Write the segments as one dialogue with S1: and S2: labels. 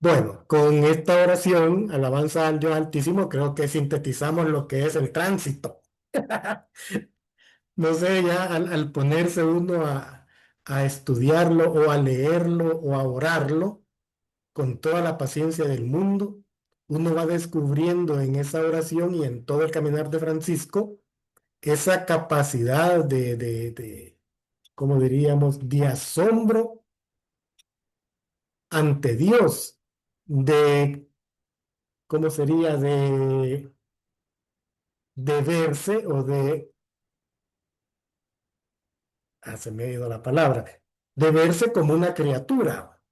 S1: Bueno, con esta oración, alabanza al Dios Altísimo, creo que sintetizamos lo que es el tránsito. No sé, ya al ponerse uno a estudiarlo o a leerlo o a orarlo con toda la paciencia del mundo, uno va descubriendo en esa oración y en todo el caminar de Francisco esa capacidad ¿cómo diríamos?, de asombro ante Dios, de, ¿cómo sería?, de verse o se me ha ido la palabra, de verse como una criatura,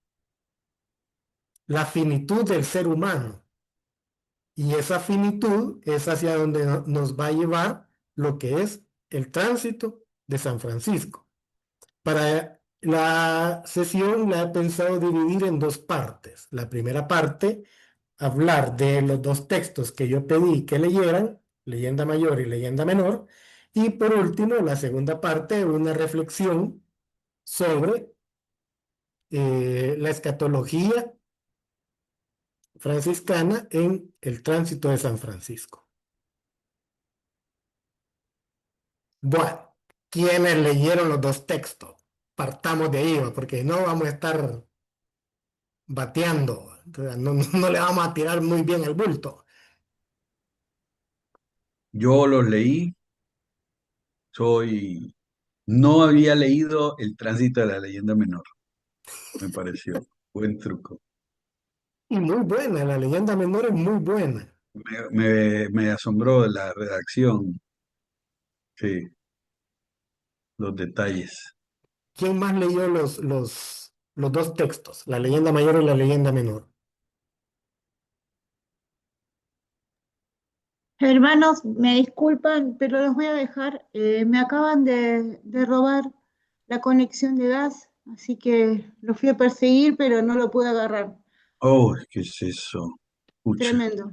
S1: la finitud del ser humano. Y esa finitud es hacia donde nos va a llevar lo que es el tránsito de San Francisco. Para la sesión la he pensado dividir en dos partes. La primera parte, hablar de los dos textos que yo pedí que leyeran, leyenda mayor y leyenda menor. Y por último, la segunda parte, una reflexión sobre la escatología franciscana en el tránsito de San Francisco. Bueno, ¿quiénes leyeron los dos textos? Partamos de ahí, ¿va? Porque no vamos a estar bateando, no le vamos a tirar muy bien el bulto.
S2: Yo los leí, soy... No había leído El tránsito de la leyenda menor, me pareció. Buen truco.
S1: Y muy buena, la leyenda menor es muy buena.
S2: Me asombró la redacción, sí, los detalles.
S1: ¿Quién más leyó los dos textos, la leyenda mayor y la leyenda menor?
S3: Hermanos, me disculpan, pero los voy a dejar. Me acaban de robar la conexión de gas, así que lo fui a perseguir, pero no lo pude agarrar.
S2: Oh, ¿qué es eso? Pucha.
S3: Tremendo.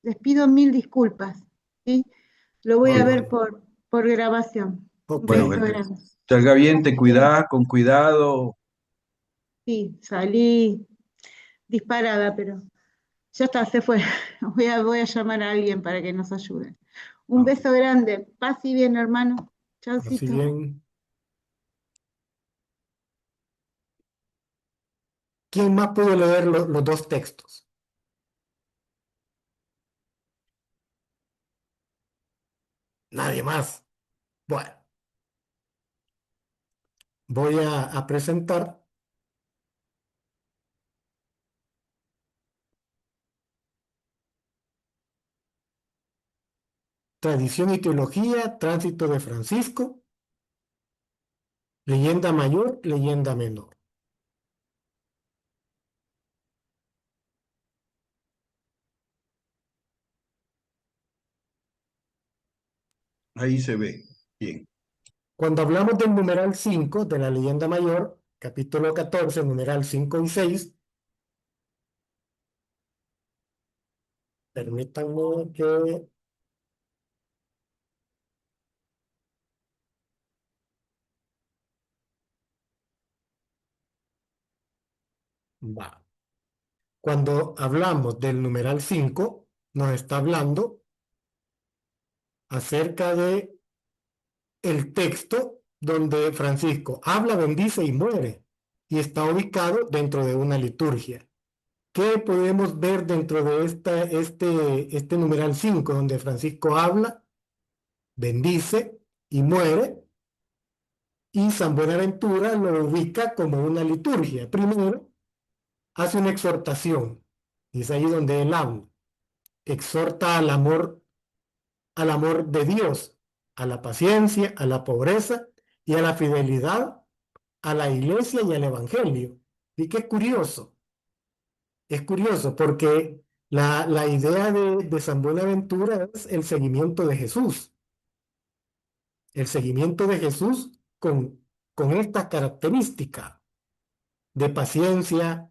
S3: Les pido mil disculpas, ¿sí? Lo voy a
S1: Muy
S3: ver
S1: bueno.
S3: por grabación. Un
S1: Ok,
S2: Bueno,
S3: beso
S2: que
S3: grande.
S2: salga bien, te
S3: Así que
S2: cuida, con cuidado.
S3: sí, salí disparada, pero ya está, se fue. Voy a llamar a alguien para que nos ayude. Un
S2: Ok.
S3: beso grande. Paz y bien, hermano.
S1: así
S3: Chaucito.
S1: bien. ¿Quién más pudo leer los dos textos? Nadie más. Bueno, voy a presentar Tradición y Teología, Tránsito de Francisco, leyenda mayor, leyenda menor.
S2: Ahí se ve. Bien.
S1: Cuando hablamos del numeral 5 de la leyenda mayor, capítulo 14, numeral 5 y 6, permítanme que... Va. Cuando hablamos del numeral 5, nos está hablando acerca de el texto donde Francisco habla, bendice y muere, y está ubicado dentro de una liturgia. ¿Qué podemos ver dentro de este numeral 5 donde Francisco habla, bendice y muere? Y San Buenaventura lo ubica como una liturgia. Primero, hace una exhortación, y es ahí donde él habla. Exhorta al amor de Dios, a la paciencia, a la pobreza y a la fidelidad a la iglesia y al evangelio. Y qué curioso, es curioso porque la idea de San Buenaventura es el seguimiento de Jesús con esta característica de paciencia,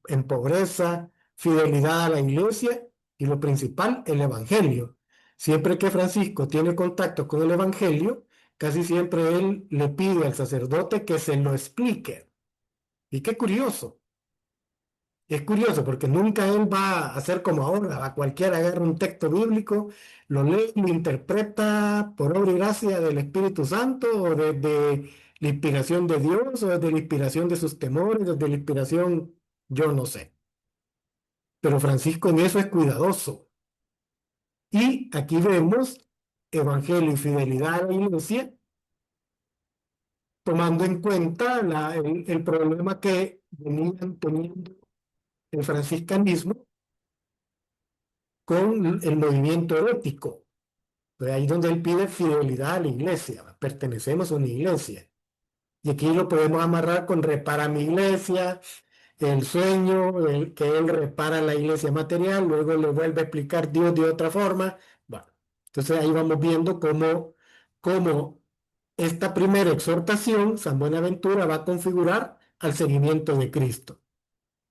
S1: en pobreza, fidelidad a la iglesia y lo principal, el evangelio. Siempre que Francisco tiene contacto con el evangelio, casi siempre él le pide al sacerdote que se lo explique. Y qué curioso. Es curioso porque nunca él va a hacer como ahora, va cualquiera agarra un texto bíblico, lo lee, lo interpreta por obra y gracia del Espíritu Santo o de la inspiración de Dios o de la inspiración de sus temores, o de la inspiración, yo no sé. Pero Francisco en eso es cuidadoso. Y aquí vemos evangelio y fidelidad a la iglesia, tomando en cuenta el problema que venían teniendo el franciscanismo con el movimiento herético. Pues ahí donde él pide fidelidad a la iglesia, pertenecemos a una iglesia. Y aquí lo podemos amarrar con repara mi iglesia, el sueño, que él repara la iglesia material, luego le vuelve a explicar Dios de otra forma. Bueno, entonces ahí vamos viendo cómo esta primera exhortación, San Buenaventura, va a configurar al seguimiento de Cristo.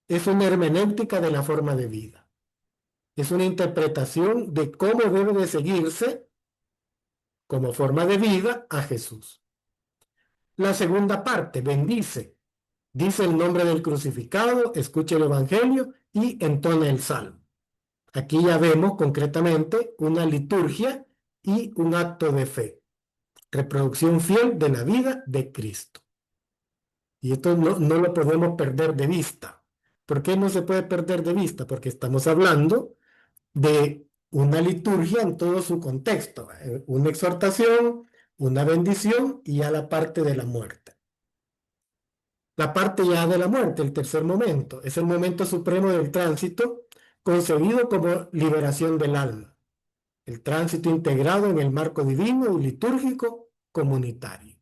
S1: Es una hermenéutica de la forma de vida. Es una interpretación de cómo debe de seguirse como forma de vida a Jesús. La segunda parte, bendice. Dice el nombre del crucificado, escucha el evangelio y entona el salmo. Aquí ya vemos concretamente una liturgia y un acto de fe. Reproducción fiel de la vida de Cristo. Y esto no lo podemos perder de vista. ¿Por qué no se puede perder de vista? Porque estamos hablando de una liturgia en todo su contexto, una exhortación, una bendición y ya la parte de la muerte. La parte ya de la muerte, el tercer momento, es el momento supremo del tránsito, concebido como liberación del alma, el tránsito integrado en el marco divino y litúrgico comunitario.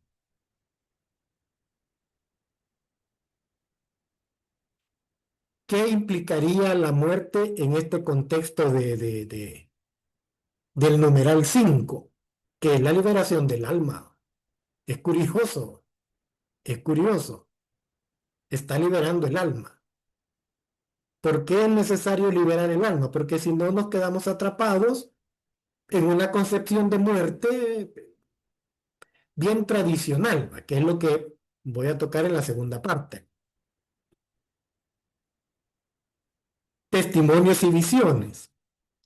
S1: ¿Qué implicaría la muerte en este contexto del numeral 5? Que es la liberación del alma. Es curioso, es curioso. Está liberando el alma. ¿Por qué es necesario liberar el alma? Porque si no nos quedamos atrapados en una concepción de muerte bien tradicional, que es lo que voy a tocar en la segunda parte. Testimonios y visiones,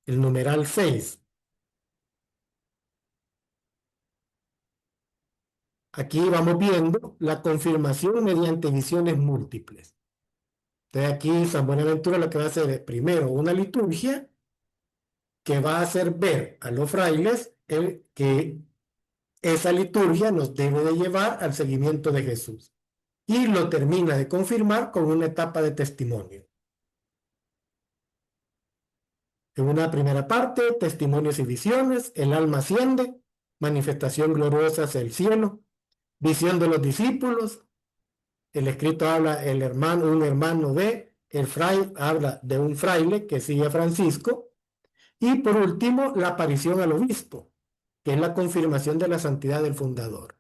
S1: el numeral 6. Aquí vamos viendo la confirmación mediante visiones múltiples. Entonces aquí San Buenaventura lo que va a hacer es primero una liturgia que va a hacer ver a los frailes que esa liturgia nos debe de llevar al seguimiento de Jesús. Y lo termina de confirmar con una etapa de testimonio. En una primera parte, testimonios y visiones, el alma asciende, manifestación gloriosa hacia el cielo, visión de los discípulos, el escrito habla un hermano el fraile habla de un fraile que sigue a Francisco, y por último, la aparición al obispo, que es la confirmación de la santidad del fundador.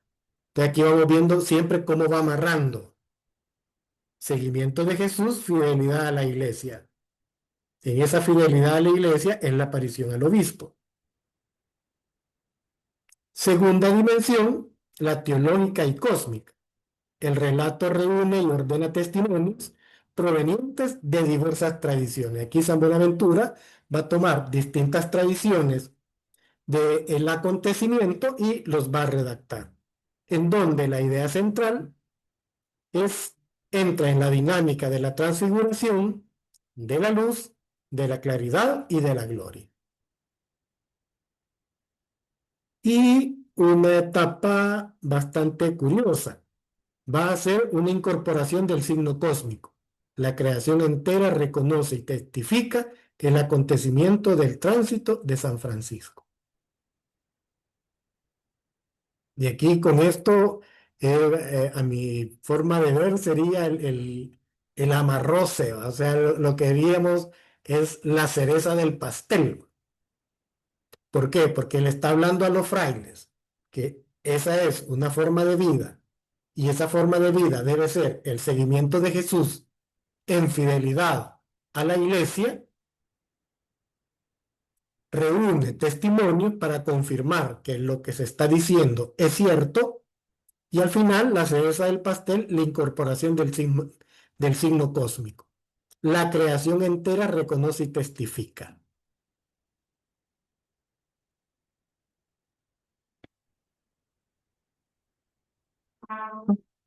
S1: Entonces aquí vamos viendo siempre cómo va amarrando. Seguimiento de Jesús, fidelidad a la iglesia. En esa fidelidad a la iglesia es la aparición al obispo. Segunda dimensión, la teológica y cósmica. El relato reúne y ordena testimonios provenientes de diversas tradiciones. Aquí San Buenaventura va a tomar distintas tradiciones del acontecimiento y los va a redactar, en donde la idea central entra en la dinámica de la transfiguración, de la luz, de la claridad y de la gloria. Y una etapa bastante curiosa va a ser una incorporación del signo cósmico. La creación entera reconoce y testifica el acontecimiento del tránsito de San Francisco. Y aquí con esto, a mi forma de ver, sería el amarroce, o sea, lo que diríamos es la cereza del pastel. ¿Por qué? Porque le está hablando a los frailes que esa es una forma de vida y esa forma de vida debe ser el seguimiento de Jesús en fidelidad a la iglesia. Reúne testimonios para confirmar que lo que se está diciendo es cierto y al final la cereza del pastel, la incorporación del signo cósmico. la creación entera reconoce y testifica.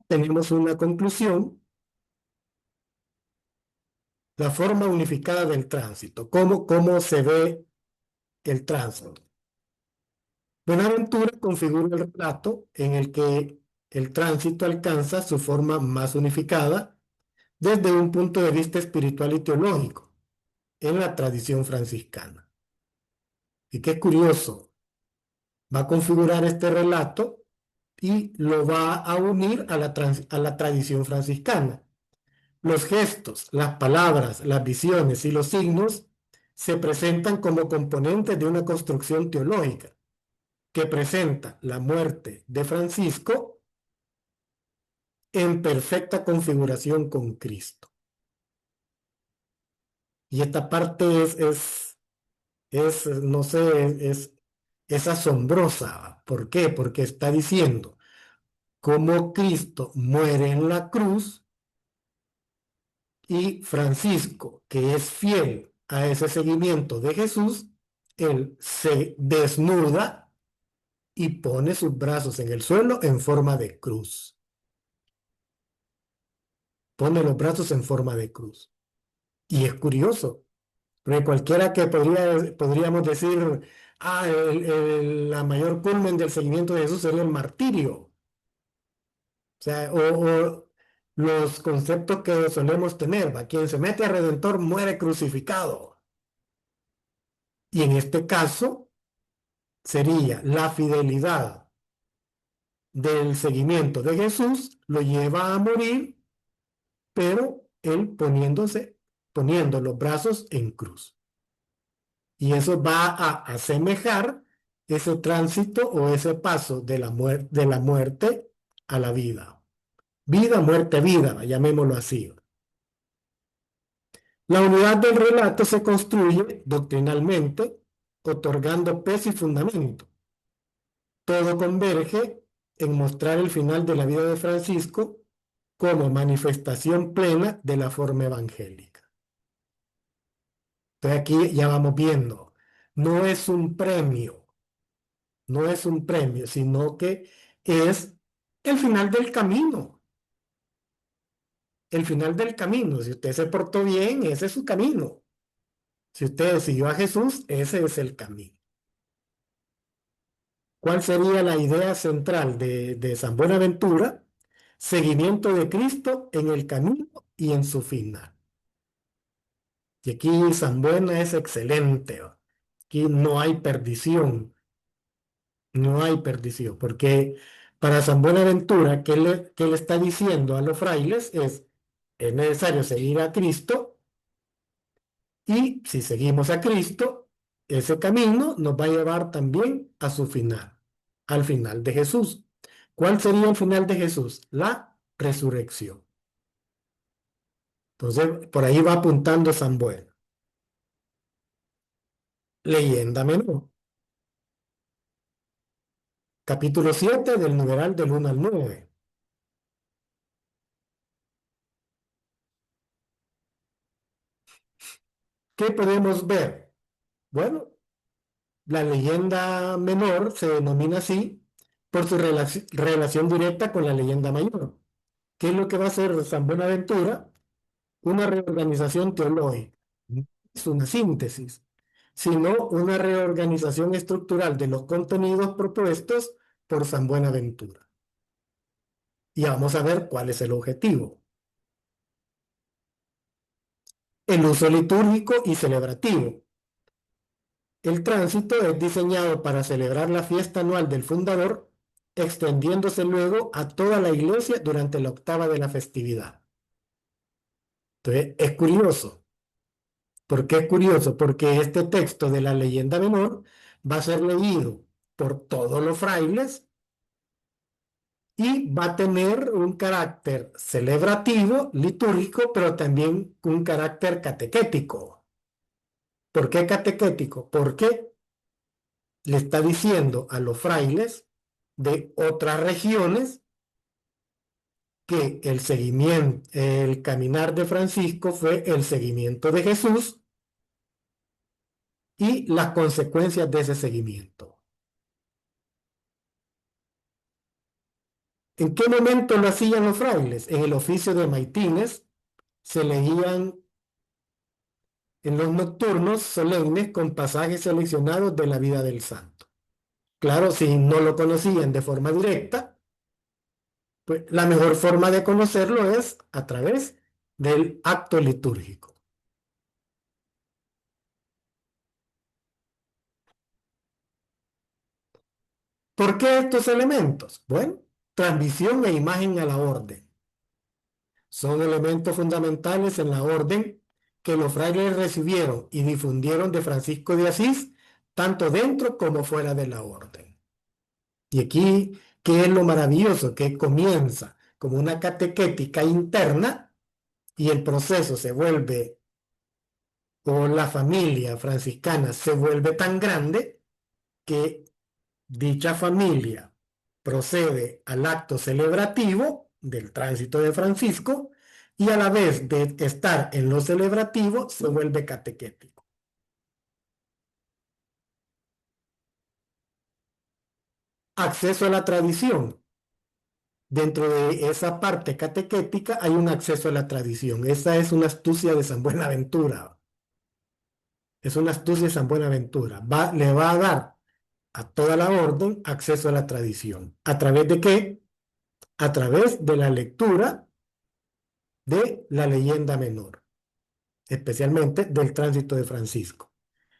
S1: Tenemos una conclusión, la forma unificada del tránsito. ¿Cómo se ve el tránsito? Buenaventura configura el relato en el que el tránsito alcanza su forma más unificada desde un punto de vista espiritual y teológico en la tradición franciscana. Y qué curioso, va a configurar este relato y lo va a unir a la tradición franciscana. Los gestos, las palabras, las visiones y los signos se presentan como componentes de una construcción teológica que presenta la muerte de Francisco en perfecta configuración con Cristo. Y esta parte no sé, es asombrosa. ¿Por qué? Porque está diciendo cómo Cristo muere en la cruz y Francisco, que es fiel a ese seguimiento de Jesús, él se desnuda y pone sus brazos en el suelo en forma de cruz. Pone los brazos en forma de cruz. Y es curioso, porque cualquiera que podríamos decir, la mayor culmen del seguimiento de Jesús sería el martirio. O sea, o los conceptos que solemos tener, ¿va? Quien se mete a Redentor muere crucificado. Y en este caso sería la fidelidad del seguimiento de Jesús, lo lleva a morir, pero él poniendo los brazos en cruz. Y eso va a asemejar ese tránsito o ese paso de la muerte a la vida. Vida, muerte, vida, llamémoslo así. La unidad del relato se construye doctrinalmente, otorgando peso y fundamento. Todo converge en mostrar el final de la vida de Francisco como manifestación plena de la forma evangélica. Entonces aquí ya vamos viendo, no es un premio, sino que es el final del camino. El final del camino. Si usted se portó bien, ese es su camino. Si usted siguió a Jesús, ese es el camino. ¿Cuál sería la idea central de San Buenaventura? Seguimiento de Cristo en el camino y en su final. Y aquí San Buena es excelente. Aquí no hay perdición. No hay perdición. Porque para San Buenaventura, ¿qué le está diciendo a los frailes? Es necesario seguir a Cristo. Y si seguimos a Cristo, ese camino nos va a llevar también a su final, al final de Jesús. ¿Cuál sería el final de Jesús? La resurrección. Entonces, por ahí va apuntando San Bueno. Leyenda menor. Capítulo 7 del numeral del 1 al 9. ¿Qué podemos ver? Bueno, la leyenda menor se denomina así por su relación directa con la leyenda mayor. ¿Qué es lo que va a hacer San Buenaventura? Una reorganización teológica. No es una síntesis, sino una reorganización estructural de los contenidos propuestos por San Buenaventura. Y vamos a ver cuál es el objetivo. El uso litúrgico y celebrativo. El tránsito es diseñado para celebrar la fiesta anual del fundador, extendiéndose luego a toda la iglesia durante la octava de la festividad. Entonces, es curioso. ¿Por qué es curioso? Porque este texto de la leyenda menor va a ser leído por todos los frailes y va a tener un carácter celebrativo, litúrgico, pero también un carácter catequético. ¿Por qué catequético? Porque le está diciendo a los frailes de otras regiones que el seguimiento, el caminar de Francisco fue el seguimiento de Jesús y las consecuencias de ese seguimiento. ¿En qué momento lo hacían los frailes? En el oficio de maitines se leían en los nocturnos solemnes con pasajes seleccionados de la vida del santo. Claro, si no lo conocían de forma directa, pues la mejor forma de conocerlo es a través del acto litúrgico. ¿Por qué estos elementos? Bueno, transmisión e imagen a la orden. Son elementos fundamentales en la orden que los frailes recibieron y difundieron de Francisco de Asís, tanto dentro como fuera de la orden. Y aquí, ¿qué es lo maravilloso? Que comienza como una catequética interna y el proceso se vuelve, o la familia franciscana se vuelve tan grande que dicha familia procede al acto celebrativo del tránsito de Francisco y a la vez de estar en lo celebrativo se vuelve catequético. Acceso a la tradición. Dentro de esa parte catequética hay un acceso a la tradición. Esa es una astucia de San Buenaventura. Es una astucia de San Buenaventura. Le va a dar a toda la orden acceso a la tradición. ¿A través de qué? A través de la lectura de la leyenda menor, especialmente del tránsito de Francisco.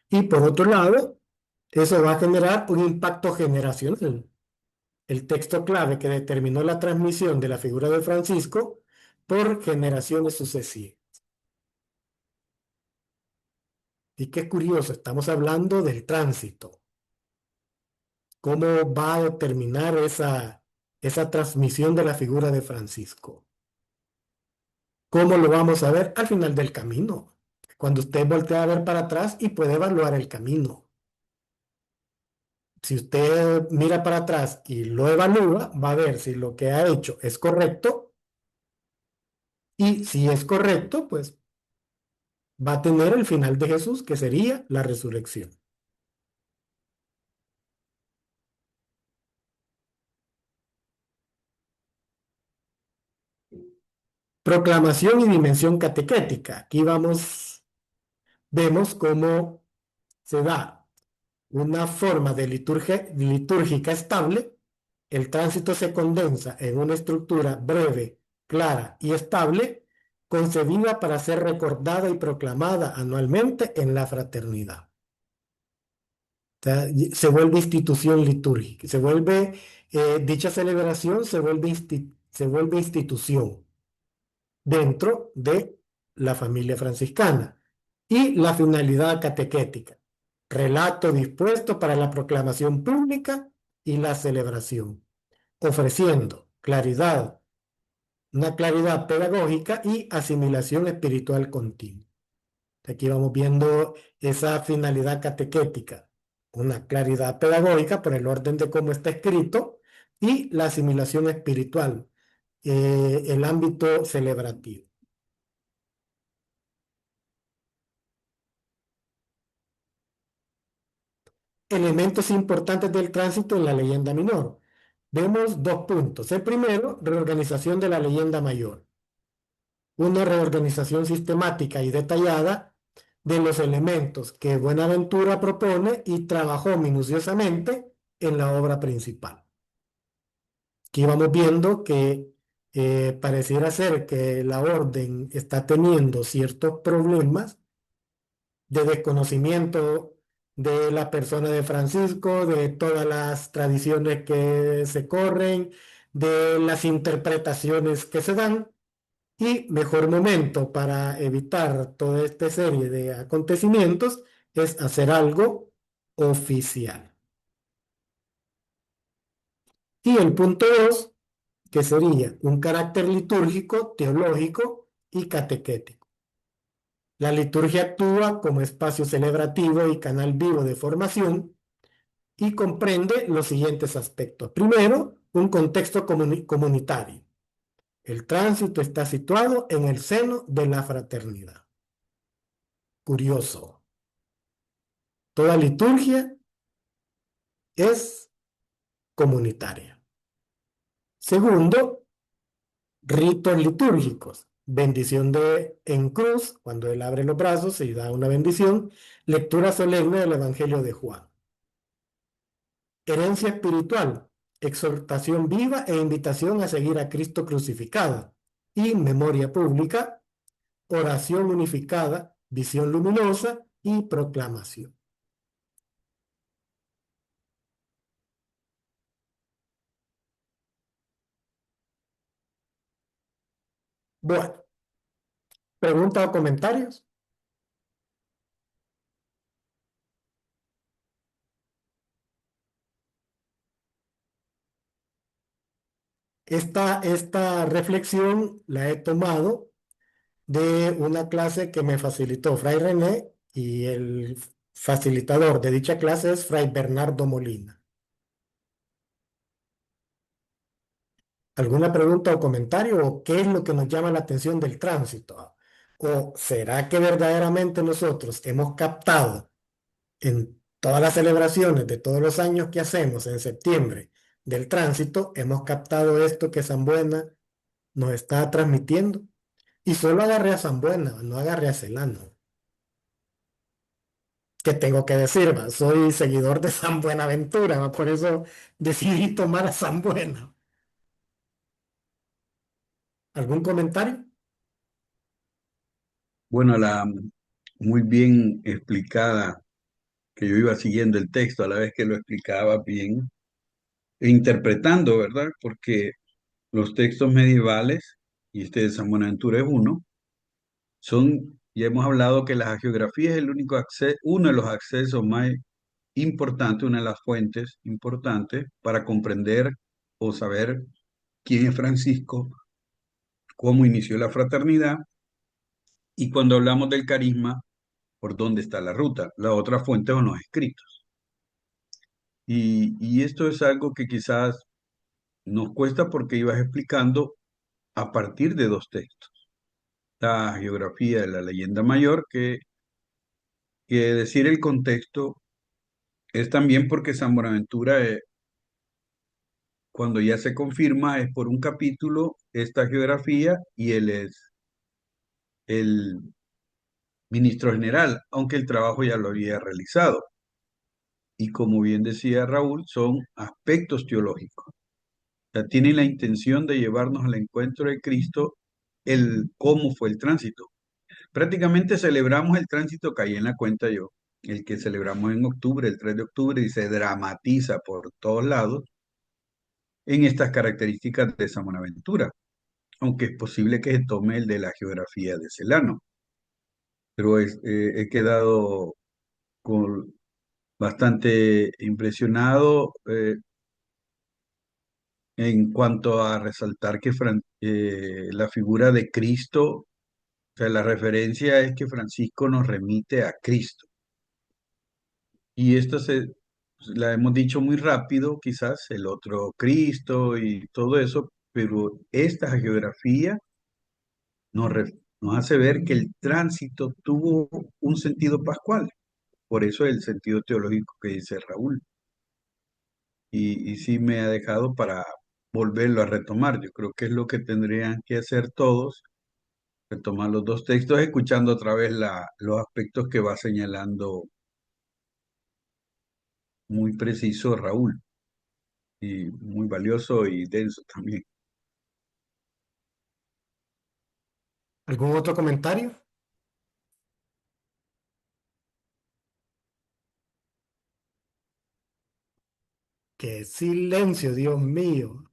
S1: Y por otro lado, eso va a generar un impacto generacional. El texto clave que determinó la transmisión de la figura de Francisco por generaciones sucesivas. Y qué curioso, estamos hablando del tránsito. ¿Cómo va a determinar esa transmisión de la figura de Francisco? ¿Cómo lo vamos a ver? Al final del camino. Cuando usted voltea a ver para atrás y puede evaluar el camino. Si usted mira para atrás y lo evalúa, va a ver si lo que ha hecho es correcto. Y si es correcto, pues va a tener el final de Jesús, que sería la resurrección. Proclamación y dimensión catequética. Aquí vemos cómo se da una forma de litúrgica estable. El tránsito se condensa en una estructura breve, clara y estable, concebida para ser recordada y proclamada anualmente en la fraternidad. O sea, se vuelve institución litúrgica, dicha celebración se vuelve institución dentro de la familia franciscana. Y la finalidad catequética, relato dispuesto para la proclamación pública y la celebración, ofreciendo claridad, una claridad pedagógica y asimilación espiritual continua. Aquí vamos viendo esa finalidad catequética, una claridad pedagógica por el orden de cómo está escrito y la asimilación espiritual, el ámbito celebrativo. Elementos importantes del tránsito en la leyenda menor. Vemos dos puntos. El primero, reorganización de la leyenda mayor. Una reorganización sistemática y detallada de los elementos que Buenaventura propone y trabajó minuciosamente en la obra principal. Aquí vamos viendo que pareciera ser que la orden está teniendo ciertos problemas de desconocimiento de la persona de Francisco, de todas las tradiciones que se corren, de las interpretaciones que se dan, y mejor momento para evitar toda esta serie de acontecimientos es hacer algo oficial. Y el punto 2, que sería un carácter litúrgico, teológico y catequético. La liturgia actúa como espacio celebrativo y canal vivo de formación y comprende los siguientes aspectos. Primero, un contexto comunitario. El tránsito está situado en el seno de la fraternidad. Curioso. Toda liturgia es comunitaria. Segundo, ritos litúrgicos. Bendición en cruz, cuando él abre los brazos y da una bendición. Lectura solemne del Evangelio de Juan. Herencia espiritual, exhortación viva e invitación a seguir a Cristo crucificado. Y memoria pública, oración unificada, visión luminosa y proclamación. Bueno, ¿preguntas o comentarios? Esta reflexión la he tomado de una clase que me facilitó Fray René y el facilitador de dicha clase es Fray Bernardo Molina. ¿Alguna pregunta o comentario? ¿O qué es lo que nos llama la atención del tránsito? ¿O será que verdaderamente nosotros hemos captado en todas las celebraciones de todos los años que hacemos en septiembre del tránsito, hemos captado esto que Zambuena nos está transmitiendo? Y solo agarré a Zambuena, no agarré a Celano. ¿Qué tengo que decir? ¿Va? Soy seguidor de San Buenaventura, ¿va? Por eso decidí tomar a San Buena. ¿Algún comentario?
S2: Bueno, muy bien explicada, que yo iba siguiendo el texto a la vez que lo explicaba bien, e interpretando, ¿verdad? Porque los textos medievales, y este de San Buenaventura es uno, ya hemos hablado que la hagiografía es el único uno de los accesos más importantes, una de las fuentes importantes para comprender o saber quién es Francisco, cómo inició la fraternidad, y cuando hablamos del carisma, por dónde está la ruta. La otra fuente son los escritos. Y esto es algo que quizás nos cuesta porque ibas explicando a partir de dos textos. La geografía de la leyenda mayor, que decir el contexto es también porque San Buenaventura, cuando ya se confirma, es por un capítulo esta geografía y él es el ministro general, aunque el trabajo ya lo había realizado. Y como bien decía Raúl, son aspectos teológicos. O sea, tienen la intención de llevarnos al encuentro de Cristo, el cómo fue el tránsito. Prácticamente celebramos el tránsito, caí en la cuenta yo, el que celebramos en octubre, el 3 de octubre, y se dramatiza por todos lados en estas características de San Buenaventura, aunque es posible que se tome el de la geografía de Celano. Pero he quedado con, bastante impresionado en cuanto a resaltar que la figura de Cristo, o sea, la referencia es que Francisco nos remite a Cristo. Y esto la hemos dicho muy rápido, quizás el otro Cristo y todo eso, pero esta geografía nos hace ver que el tránsito tuvo un sentido pascual. Por eso el sentido teológico que dice Raúl. Y sí me ha dejado para volverlo a retomar. Yo creo que es lo que tendrían que hacer todos, retomar los dos textos, escuchando otra vez los aspectos que va señalando muy preciso Raúl, y muy valioso y denso también.
S1: ¿Algún otro comentario? ¡Qué silencio, Dios mío!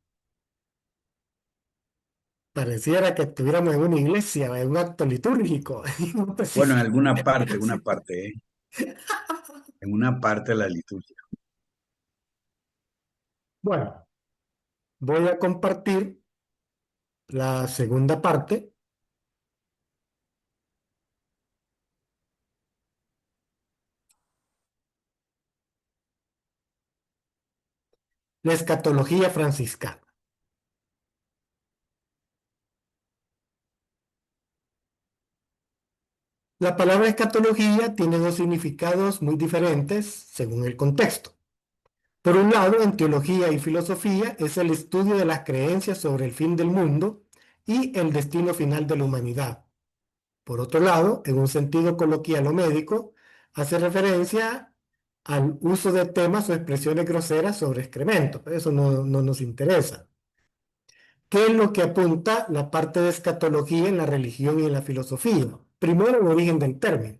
S1: Pareciera que estuviéramos en una iglesia, en un acto litúrgico. No
S2: Bueno, en
S1: precisamente.
S2: alguna parte, en una parte de la liturgia.
S1: Bueno, voy a compartir la segunda parte. La escatología franciscana. La palabra escatología tiene dos significados muy diferentes según el contexto. Por un lado, en teología y filosofía es el estudio de las creencias sobre el fin del mundo y el destino final de la humanidad. Por otro lado, en un sentido coloquial o médico, hace referencia al uso de temas o expresiones groseras sobre excrementos. Eso no nos interesa. ¿Qué es lo que apunta la parte de escatología en la religión y en la filosofía? Primero, el origen del término.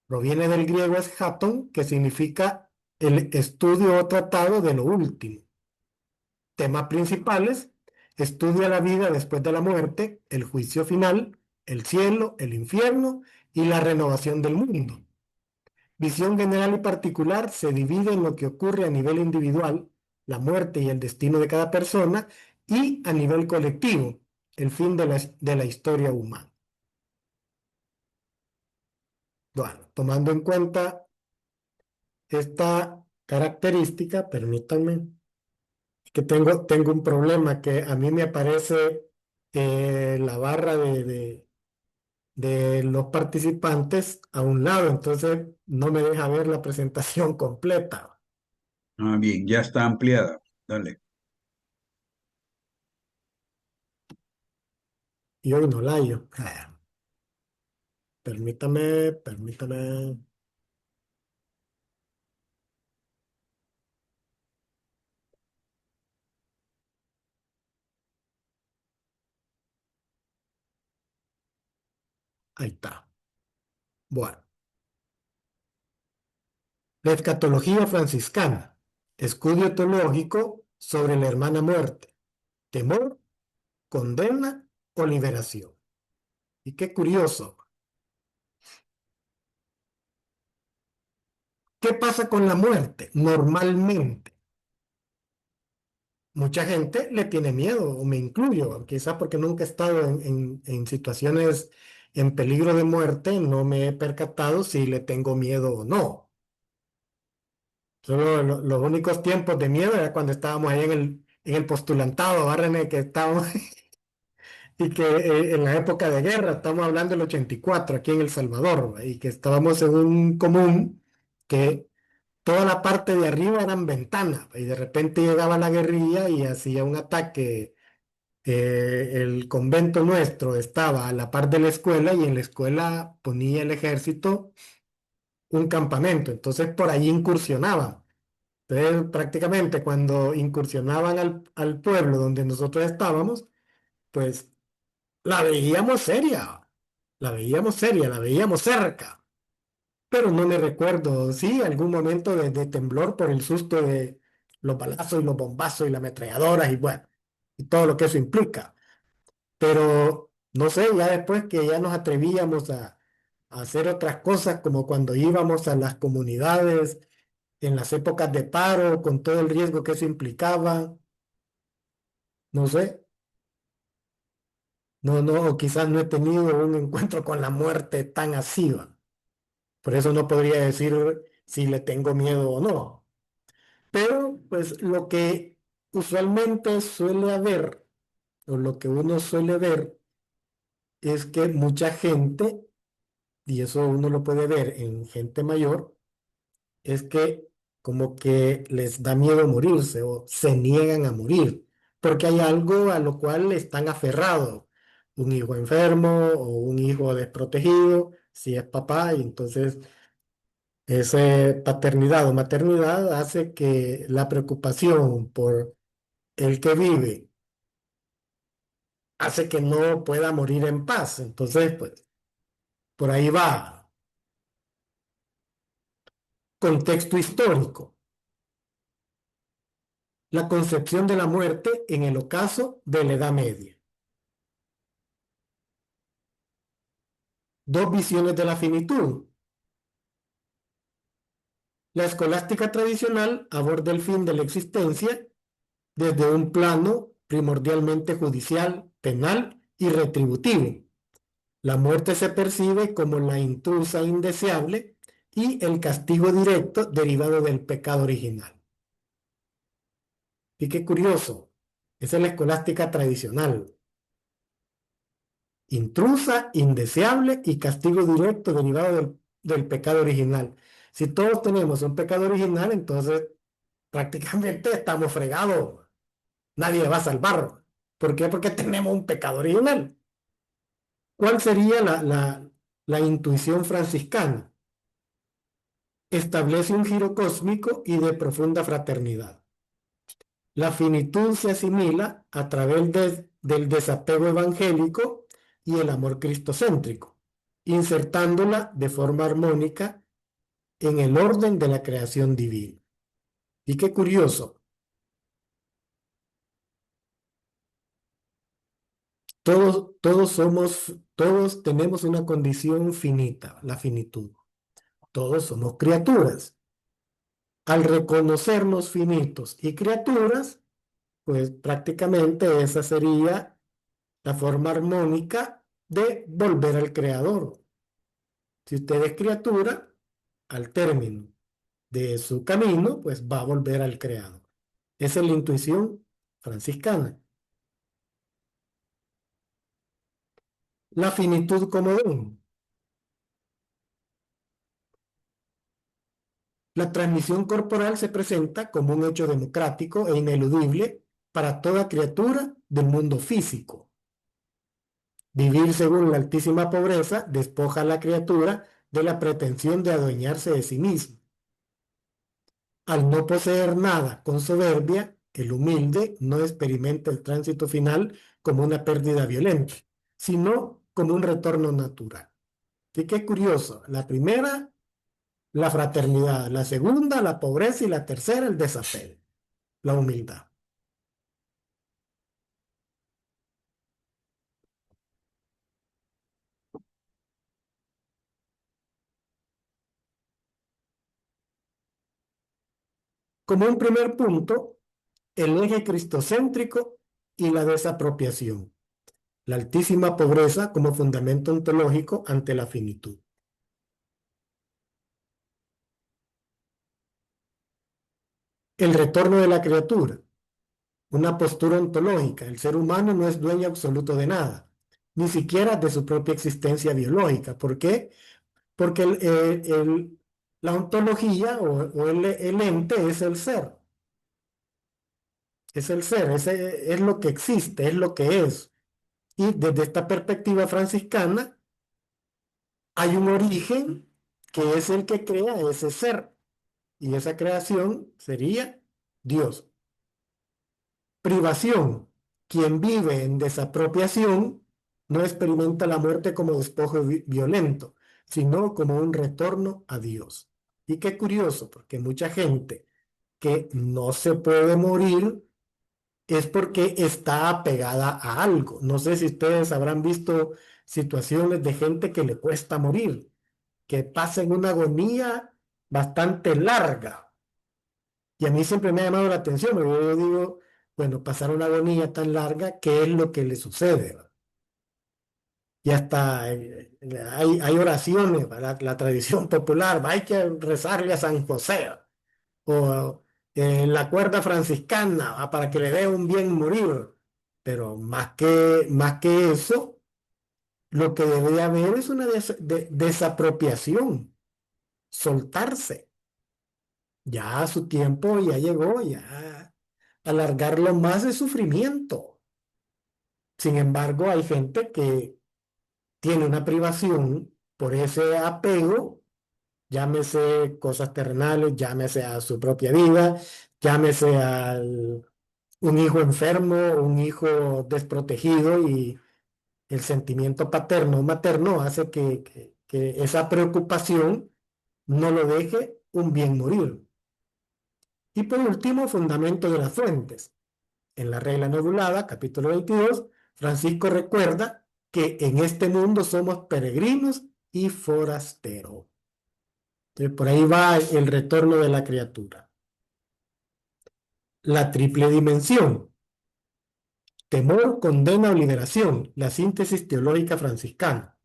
S1: Proviene del griego eschaton, que significa el estudio o tratado de lo último. Temas principales: estudia la vida después de la muerte, el juicio final, el cielo, el infierno y la renovación del mundo. Visión general y particular se divide en lo que ocurre a nivel individual, la muerte y el destino de cada persona, y a nivel colectivo, el fin de la historia humana. Bueno, tomando en cuenta esta característica, permítanme, que tengo un problema que a mí me aparece la barra de los participantes a un lado, entonces no me deja ver la presentación completa.
S2: Ah, bien, ya está ampliada. Dale.
S1: Y hoy no la hallo. Permítame. Ahí está. Bueno, la escatología franciscana, estudio teológico sobre la hermana muerte, temor, condena o liberación. Y qué curioso. ¿Qué pasa con la muerte? Normalmente, mucha gente le tiene miedo, o me incluyo, quizás porque nunca he estado en situaciones en peligro de muerte, no me he percatado si le tengo miedo o no. Solo los únicos tiempos de miedo era cuando estábamos ahí en el postulantado, ¿verdad, René? Que estábamos, y que en la época de guerra, estamos hablando del 84 aquí en El Salvador, ¿va? Y que estábamos en un común que toda la parte de arriba eran ventanas, ¿va? Y de repente llegaba la guerrilla y hacía un ataque. El convento nuestro estaba a la par de la escuela y en la escuela ponía el ejército un campamento, entonces por allí incursionaban. Entonces, prácticamente cuando incursionaban al pueblo donde nosotros estábamos, pues la veíamos seria, la veíamos cerca, pero no me recuerdo, sí, algún momento de temblor por el susto de los balazos y los bombazos y las ametralladoras y bueno, y todo lo que eso implica. Pero no sé, ya después que ya nos atrevíamos a hacer otras cosas, como cuando íbamos a las comunidades en las épocas de paro, con todo el riesgo que eso implicaba, no sé, o quizás no he tenido un encuentro con la muerte tan así, ¿va? Por eso no podría decir si le tengo miedo o no. Pero pues lo que usualmente suele haber, o lo que uno suele ver, es que mucha gente, y eso uno lo puede ver en gente mayor, es que como que les da miedo morirse o se niegan a morir, porque hay algo a lo cual están aferrados, un hijo enfermo o un hijo desprotegido, si es papá, y entonces esa paternidad o maternidad hace que la preocupación por el que vive hace que no pueda morir en paz. Entonces, pues, por ahí va. Contexto histórico. La concepción de la muerte en el ocaso de la Edad Media. Dos visiones de la finitud. La escolástica tradicional aborda el fin de la existencia desde un plano primordialmente judicial, penal y retributivo. La muerte se percibe como la intrusa indeseable y el castigo directo derivado del pecado original. Y qué curioso, esa es la escolástica tradicional. intrusa, indeseable y castigo directo derivado del pecado original. Si todos tenemos un pecado original, entonces prácticamente estamos fregados. Nadie va a salvar. ¿Por qué? Porque tenemos un pecado original. ¿Cuál sería la intuición franciscana? Establece un giro cósmico y de profunda fraternidad. La finitud se asimila a través del desapego evangélico y el amor cristocéntrico, insertándola de forma armónica en el orden de la creación divina. Y qué curioso, todos tenemos una condición finita, la finitud. Todos somos criaturas. Al reconocernos finitos y criaturas, pues prácticamente esa sería la forma armónica de volver al creador. Si usted es criatura, al término de su camino, pues va a volver al creador. Esa es la intuición franciscana. La finitud como don. La transmisión corporal se presenta como un hecho democrático e ineludible para toda criatura del mundo físico. Vivir según la altísima pobreza despoja a la criatura de la pretensión de adueñarse de sí mismo. Al no poseer nada con soberbia, el humilde no experimenta el tránsito final como una pérdida violenta, sino como un retorno natural. Así que curioso, la primera, la fraternidad, la segunda, la pobreza y la tercera, el desapego, la humildad. Como un primer punto, el eje cristocéntrico y la desapropiación. La altísima pobreza como fundamento ontológico ante la finitud. El retorno de la criatura, una postura ontológica. El ser humano no es dueño absoluto de nada, ni siquiera de su propia existencia biológica. ¿Por qué? Porque la ontología o el ente es el ser. Es el ser, es lo que existe, es lo que es. Y desde esta perspectiva franciscana, hay un origen que es el que crea ese ser. Y esa creación sería Dios. Privación. Quien vive en desapropiación no experimenta la muerte como despojo violento, sino como un retorno a Dios. Y qué curioso, porque mucha gente que no se puede morir es porque está apegada a algo. No sé si ustedes habrán visto situaciones de gente que le cuesta morir, que pasa en una agonía bastante larga. Y a mí siempre me ha llamado la atención, porque yo digo, bueno, pasar una agonía tan larga, ¿qué es lo que le sucede? Y hasta hay oraciones para la tradición popular, hay que rezarle a San José, o la cuerda franciscana, para que le dé un bien morir. Pero más que eso, lo que debe haber es una desapropiación, soltarse. Ya su tiempo ya llegó, ya alargarlo más de sufrimiento. Sin embargo, hay gente que tiene una privación por ese apego, llámese cosas terrenales, llámese a su propia vida, llámese a un hijo enfermo, un hijo desprotegido, y el sentimiento paterno o materno hace que esa preocupación no lo deje un bien morir. Y por último, fundamento de las fuentes. En la regla nodulada, capítulo 22, Francisco recuerda que en este mundo somos peregrinos y forasteros. Entonces, por ahí va el retorno de la criatura. La triple dimensión. Temor, condena o liberación. La síntesis teológica franciscana.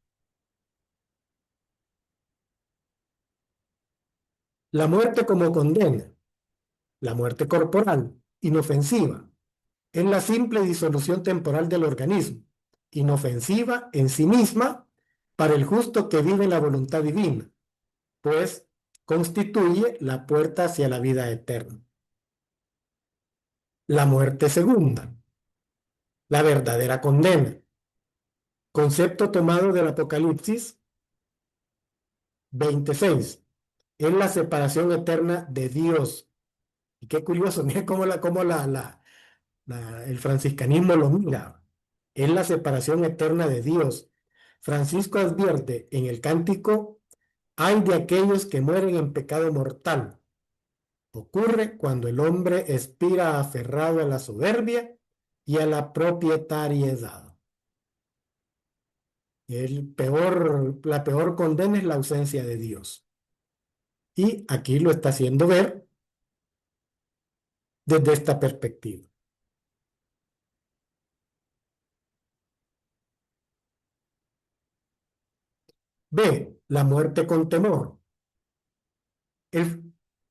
S1: La muerte como condena. La muerte corporal, inofensiva. Es la simple disolución temporal del organismo. inofensiva en sí misma para el justo que vive la voluntad divina, pues constituye la puerta hacia la vida eterna. La muerte segunda, la verdadera condena, concepto tomado del Apocalipsis 26, es la separación eterna de Dios. Y qué curioso, mire el franciscanismo lo mira. Es la separación eterna de Dios. Francisco advierte en el cántico: hay de aquellos que mueren en pecado mortal. Ocurre cuando el hombre expira aferrado a la soberbia y a la propietariedad. La peor condena es la ausencia de Dios. Y aquí lo está haciendo ver desde esta perspectiva. B. La muerte con temor.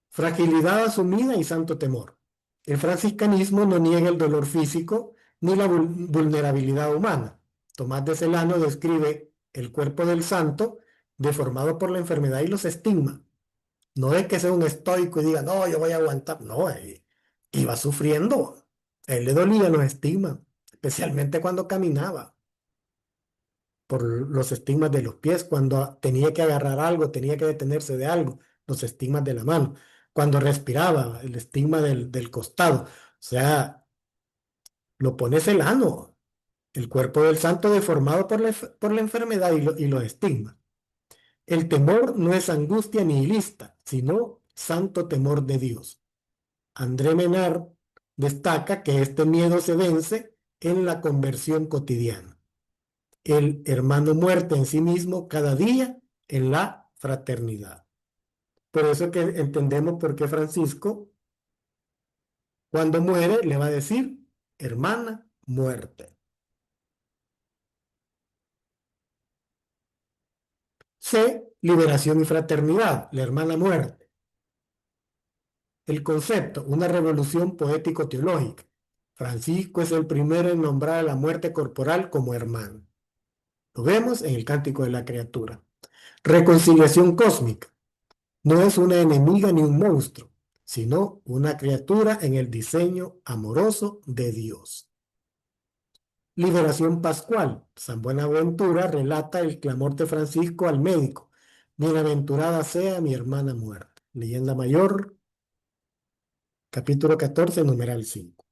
S1: Fragilidad asumida y santo temor. El franciscanismo no niega el dolor físico ni la vulnerabilidad humana. Tomás de Celano describe el cuerpo del santo deformado por la enfermedad y los estigmas. No es que sea un estoico y diga, no, yo voy a aguantar. No, iba sufriendo. A él le dolían los estigmas, especialmente cuando caminaba, por los estigmas de los pies, cuando tenía que agarrar algo, tenía que detenerse de algo, los estigmas de la mano, cuando respiraba, el estigma del costado. O sea, lo pone Celano, el cuerpo del santo deformado por la enfermedad y los estigmas. El temor no es angustia nihilista, sino santo temor de Dios. André Menard destaca que este miedo se vence en la conversión cotidiana. El hermano muerte en sí mismo cada día en la fraternidad. Por eso que entendemos por qué Francisco, cuando muere, le va a decir, hermana muerte. C. Liberación y fraternidad, la hermana muerte. El concepto, una revolución poético-teológica. Francisco es el primero en nombrar a la muerte corporal como hermano. Lo vemos en el Cántico de la Criatura. Reconciliación cósmica. No es una enemiga ni un monstruo, sino una criatura en el diseño amoroso de Dios. Liberación pascual. San Buenaventura relata el clamor de Francisco al médico: bienaventurada sea mi hermana muerta. Leyenda mayor, capítulo 14, numeral 5.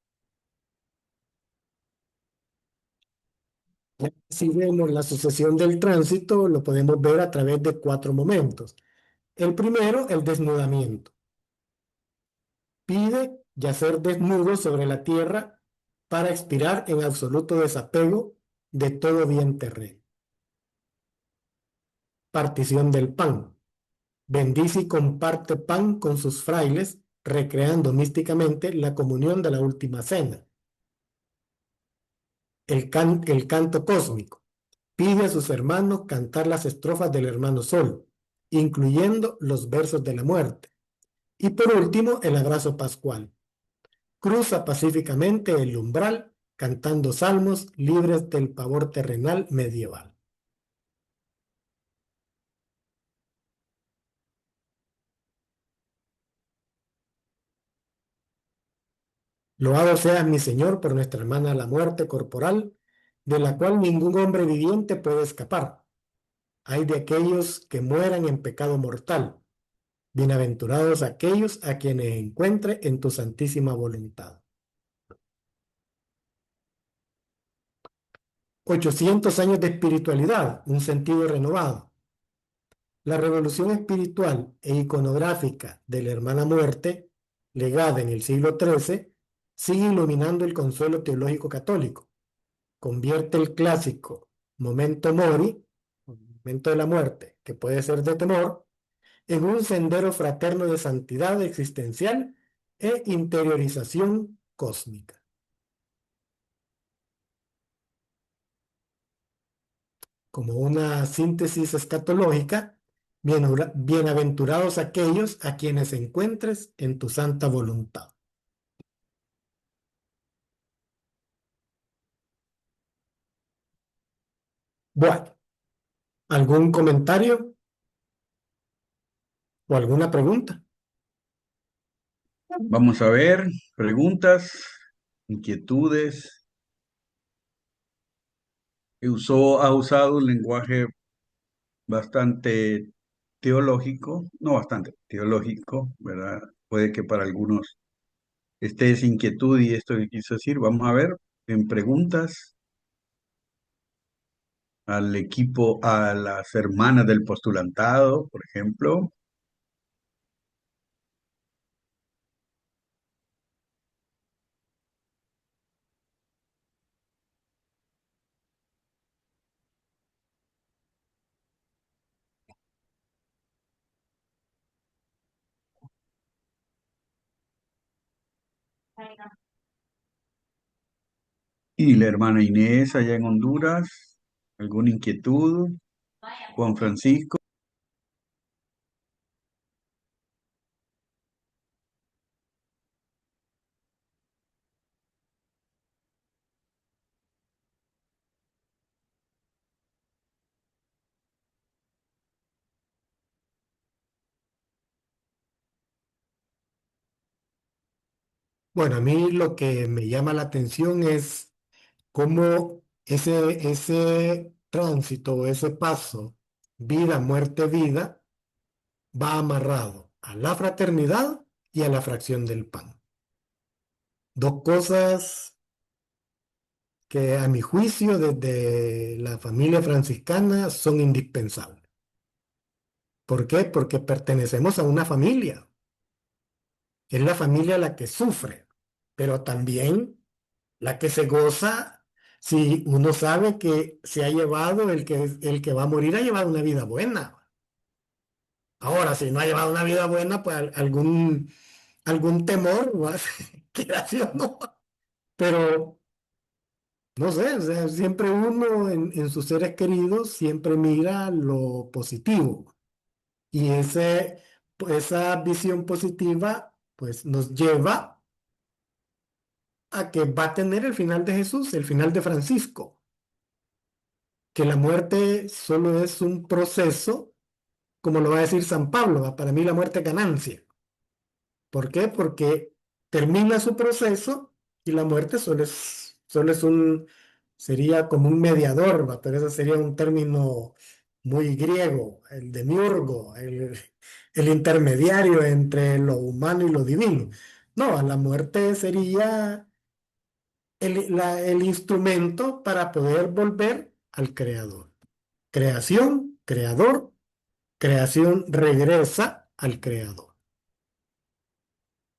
S1: Si vemos la sucesión del tránsito, lo podemos ver a través de 4 momentos. El primero, el desnudamiento. Pide yacer desnudo sobre la tierra para expirar en absoluto desapego de todo bien terreno. Partición del pan. Bendice y comparte pan con sus frailes, recreando místicamente la comunión de la última cena. El canto cósmico. Pide a sus hermanos cantar las estrofas del hermano sol, incluyendo los versos de la muerte. Y por último, el abrazo pascual. Cruza pacíficamente el umbral, cantando salmos libres del pavor terrenal medieval. Loado seas mi Señor por nuestra hermana la muerte corporal, de la cual ningún hombre viviente puede escapar. Ay de aquellos que mueran en pecado mortal. Bienaventurados aquellos a quienes encuentre en tu santísima voluntad. 800 años de espiritualidad, un sentido renovado. La revolución espiritual e iconográfica de la hermana muerte, legada en el siglo XIII, sigue iluminando el consuelo teológico católico. Convierte el clásico Memento Mori, momento de la muerte, que puede ser de temor, en un sendero fraterno de santidad existencial e interiorización cósmica. Como una síntesis escatológica, bienaventurados aquellos a quienes encuentres en tu santa voluntad. Bueno, ¿algún comentario o alguna pregunta?
S2: Vamos a ver, preguntas, inquietudes. Ha usado un lenguaje bastante teológico, no bastante, teológico, ¿verdad? Puede que para algunos esté esa inquietud y esto que quiso decir. Vamos a ver en preguntas al equipo, a las hermanas del postulantado, por ejemplo. Y la hermana Inés allá en Honduras, ¿alguna inquietud? Juan Francisco.
S1: Bueno, a mí lo que me llama la atención es cómo ese tránsito, ese paso, vida, muerte, vida, va amarrado a la fraternidad y a la fracción del pan. Dos cosas que a mi juicio desde la familia franciscana son indispensables. ¿Por qué? Porque pertenecemos a una familia. Es la familia la que sufre, pero también la que se goza si uno sabe que se ha llevado, el que va a morir ha llevado una vida buena. Ahora, si no ha llevado una vida buena, pues algún temor, ¿va? Quiera sí o no. Pero, no sé, o sea, siempre uno en sus seres queridos siempre mira lo positivo. Y esa visión positiva, pues nos lleva a que va a tener el final de Jesús, el final de Francisco, que la muerte solo es un proceso, como lo va a decir San Pablo, ¿va? Para mí la muerte es ganancia. ¿Por qué? Porque termina su proceso y la muerte sería como un mediador, ¿va? Pero ese sería un término muy griego, el demiurgo, el intermediario entre lo humano y lo divino. No, la muerte sería el instrumento para poder volver al creador. Creación, creador, creación regresa al creador.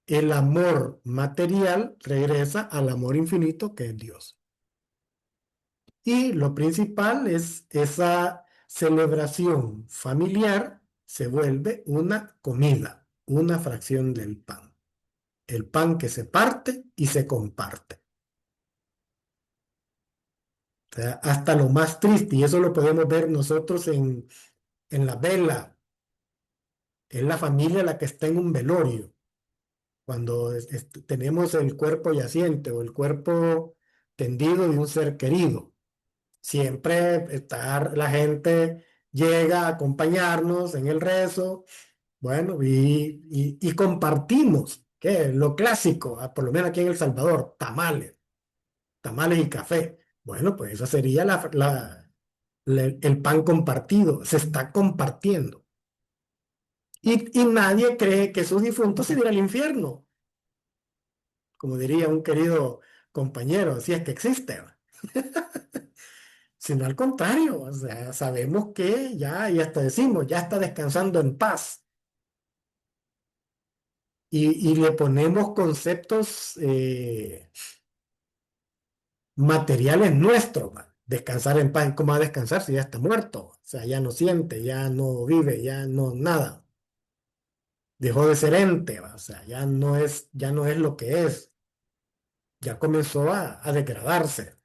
S1: El amor material regresa al amor infinito que es Dios. Y lo principal es esa celebración familiar se vuelve una comida, una fracción del pan. El pan que se parte y se comparte. O sea, hasta lo más triste, y eso lo podemos ver nosotros en la vela, es la familia la que está en un velorio. Cuando tenemos el cuerpo yaciente o el cuerpo tendido de un ser querido. Siempre la gente llega a acompañarnos en el rezo, bueno, y compartimos, que es lo clásico, por lo menos aquí en El Salvador, tamales y café. Bueno, pues eso sería el pan compartido, se está compartiendo. Y nadie cree que su difunto se irá al infierno, como diría un querido compañero, si es que existe, ¿va? Sino al contrario, o sea, sabemos que ya, y hasta decimos, ya está descansando en paz. Y le ponemos conceptos materiales nuestros, ¿va? Descansar en paz, ¿cómo va a descansar si ya está muerto? O sea, ya no siente, ya no vive, ya no nada. Dejó de ser ente, ¿va? O sea, ya no es lo que es. Ya comenzó a degradarse.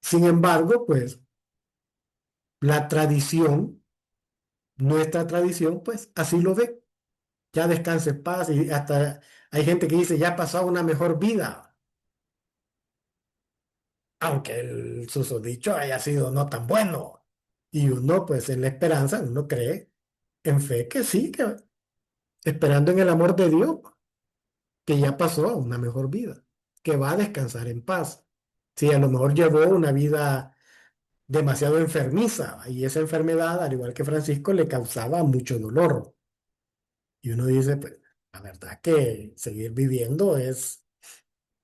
S1: Sin embargo, pues la tradición, nuestra tradición, pues así lo ve. Ya descanse en paz y hasta hay gente que dice, ya ha pasado una mejor vida. aunque el susodicho haya sido no tan bueno. Y uno, pues en la esperanza, uno cree en fe que sí, que esperando en el amor de Dios, que ya pasó a una mejor vida, que va a descansar en paz. Si a lo mejor llevó una vida demasiado enfermiza y esa enfermedad, al igual que Francisco, le causaba mucho dolor. Y uno dice, pues, la verdad que seguir viviendo es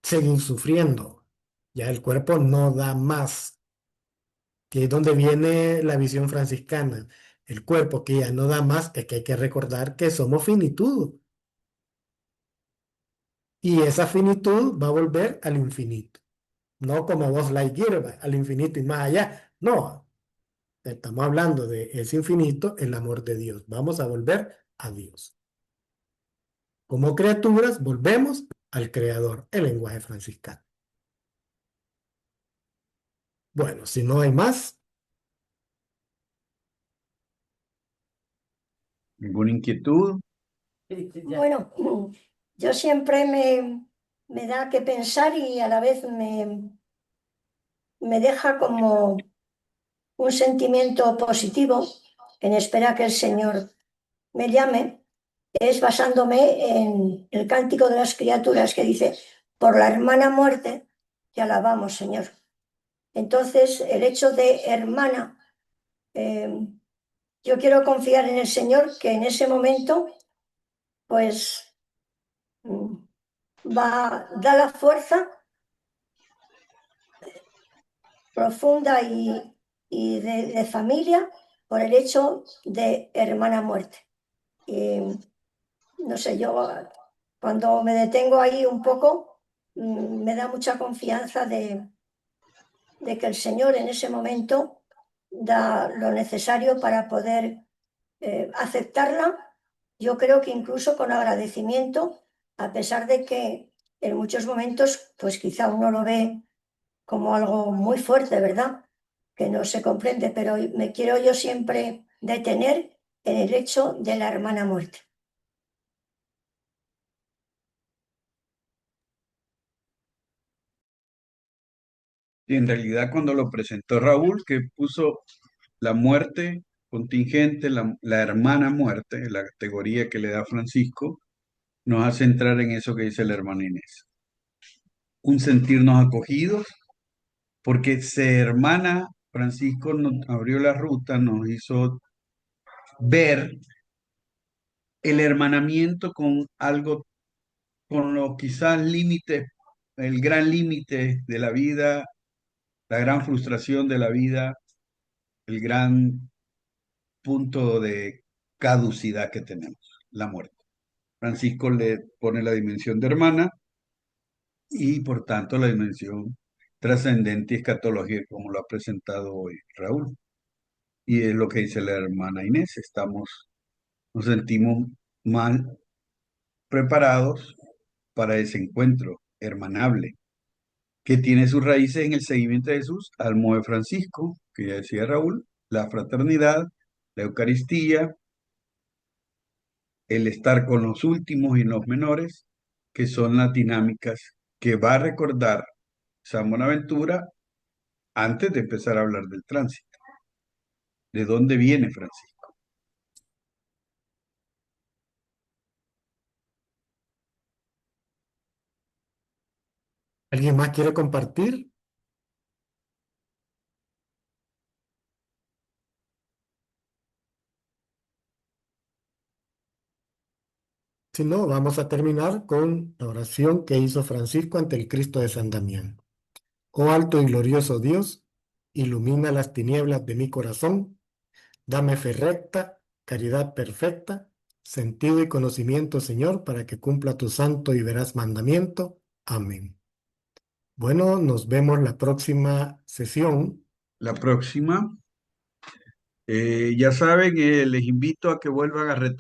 S1: seguir sufriendo. Ya el cuerpo no da más, que es donde viene la visión franciscana. El cuerpo que ya no da más, es que hay que recordar que somos finitud. Y esa finitud va a volver al infinito. No como Buzz Lightyear, al infinito y más allá. No, estamos hablando de ese infinito, el amor de Dios. Vamos a volver a Dios. Como criaturas, volvemos al Creador, el lenguaje franciscano. Bueno, si no hay más,
S2: ¿Ninguna inquietud?
S4: Bueno, yo siempre me da que pensar y a la vez me deja como un sentimiento positivo en espera que el Señor me llame, es basándome en el Cántico de las Criaturas que dice, por la hermana muerte te alabamos, Señor. Entonces, el hecho de hermana, yo quiero confiar en el Señor que en ese momento, pues, da la fuerza profunda y de familia por el hecho de hermana muerte. Y no sé, yo cuando me detengo ahí un poco, me da mucha confianza de que el Señor en ese momento da lo necesario para poder aceptarla, yo creo que incluso con agradecimiento, a pesar de que en muchos momentos, pues quizá uno lo ve como algo muy fuerte, ¿verdad? Que no se comprende, pero me quiero yo siempre detener en el hecho de la hermana muerte.
S2: Y en realidad cuando lo presentó Raúl, que puso la muerte contingente, la hermana muerte, la categoría que le da Francisco, nos hace entrar en eso que dice la hermana Inés. Un sentirnos acogidos, porque se hermana, Francisco nos abrió la ruta, nos hizo ver el hermanamiento con algo, con los quizás límites, el gran límite de la vida, la gran frustración de la vida, el gran punto de caducidad que tenemos, la muerte. Francisco le pone la dimensión de hermana y por tanto la dimensión trascendente y escatológica como lo ha presentado hoy Raúl. Y es lo que dice la hermana Inés, nos sentimos mal preparados para ese encuentro hermanable, que tiene sus raíces en el seguimiento de Jesús al modo de Francisco, que ya decía Raúl, la fraternidad, la Eucaristía, el estar con los últimos y los menores, que son las dinámicas que va a recordar San Buenaventura antes de empezar a hablar del tránsito. ¿De dónde viene Francisco?
S1: ¿alguien más quiere compartir? Si no, vamos a terminar con la oración que hizo Francisco ante el Cristo de San Damián. Oh alto y glorioso Dios, ilumina las tinieblas de mi corazón, dame fe recta, caridad perfecta, sentido y conocimiento, Señor, para que cumpla tu santo y veraz mandamiento. Amén. Bueno, nos vemos la próxima sesión.
S2: La próxima, ya saben, les invito a que vuelvan a retomar